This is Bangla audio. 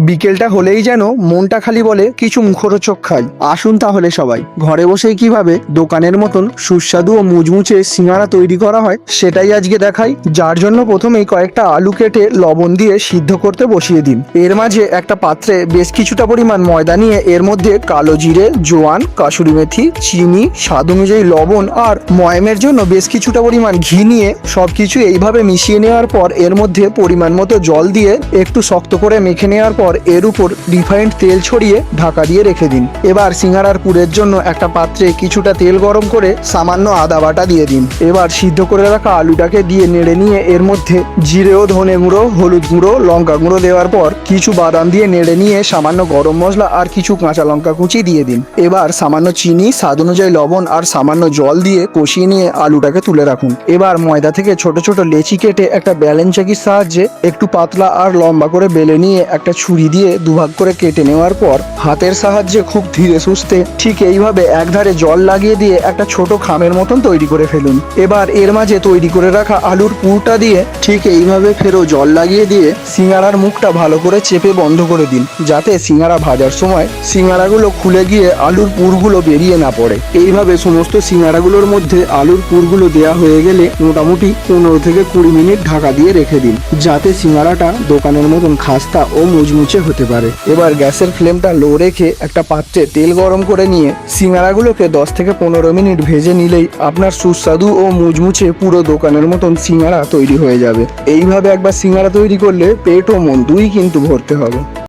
বিকেলটা হলেই যেন মনটা খালি বলে কিছু মুখরোচক খাই। আসুন তাহলে সবাই ঘরে বসেই কিভাবে দোকানের মতন সুস্বাদু ও মুচমুচে সিঙ্গারা তৈরি করা হয় সেটাই আজকে দেখাই। যার জন্য প্রথমেই কয়েকটা আলু কেটে লবণ দিয়ে সিদ্ধ করতে বসিয়ে দিন। এর মাঝে একটা পাত্রে বেশ কিছুটা পরিমাণ ময়দা নিয়ে এর মধ্যে কালো জিরে, জোয়ান, কাসুরি মেথি, চিনি, স্বাদ অনুযায়ী লবণ আর ময়ামের জন্য বেশ কিছুটা পরিমাণ ঘি নিয়ে সবকিছু এইভাবে মিশিয়ে নেওয়ার পর এর মধ্যে পরিমাণ মতো জল দিয়ে একটু শক্ত করে মেখে নেওয়ার পর এর উপর রিফাইন্ড তেল ছড়িয়ে ঢাকা দিয়ে রেখে দিন। এবার সিঙ্গারার পুরের জন্য একটা পাত্রে কিছুটা তেল গরম করে সামান্য আদা বাটা দিয়ে দিন। এবার সিদ্ধ করে রাখা আলুটাকে দিয়ে নেড়ে নিয়ে এর মধ্যে জিরে ও ধনে গুঁড়ো, হলুদ গুঁড়ো, লঙ্কা গুঁড়ো দেওয়ার পর কিছু বাদাম দিয়ে নেড়ে নিয়ে সামান্য গরম মশলা আর কিছু কাঁচা লঙ্কা কুচি দিয়ে দিন। এবার সামান্য চিনি, স্বাদ অনুযায়ী লবণ আর সামান্য জল দিয়ে কষিয়ে নিয়ে আলুটাকে তুলে রাখুন। এবার ময়দা থেকে ছোট ছোট লেচি কেটে একটা ব্যালেন্স চাকির সাহায্যে একটু পাতলা আর লম্বা করে বেলে নিয়ে একটা ছুরি দিয়ে দুভাগ করে কেটে নেওয়ার পর হাতের সাহায্যে খুব ধীরে সুস্থে ঠিক এইভাবে একধারে জল লাগিয়ে দিয়ে একটা ছোট খামের মতন তৈরি করে ফেলুন। এবার এর মাঝে তৈরি করে রাখা আলুর পুরটা দিয়ে ঠিক এইভাবে ফেরও জল লাগিয়ে দিয়ে সিঙ্গারার মুখটা ভালো করে চেপে বন্ধ করে দিন, যাতে সিঙ্গারা ভাজার সময় সিঙ্গারাগুলো খুলে গিয়ে আলুর পুরগুলো বেরিয়ে না পড়ে। এইভাবে সমস্ত সিঙ্গারাগুলোর মধ্যে আলুর পুরগুলো দেওয়া হয়ে গেলে মোটামুটি 15 থেকে 20 মিনিট ঢাকা দিয়ে রেখে দিন, যাতে সিঙ্গারাটা দোকানের মতন খাস্তা ও মুচমুচে হতে পারে। এবার গ্যাসের ফ্লেমটা লো রেখে একটা পাত্রে তেল গরম করে নিয়ে সিঙ্গারাগুলোকে 10 থেকে 15 মিনিট ভেজে নিলেই আপনার সুস্বাদু ও মুচমুচে পুরো দোকানের মতন সিঙ্গারা তৈরি হয়ে যাবে। এইভাবে একবার সিঙ্গারা তৈরি করলে পেট ও মন দুই কিন্তু ভরতে হবে।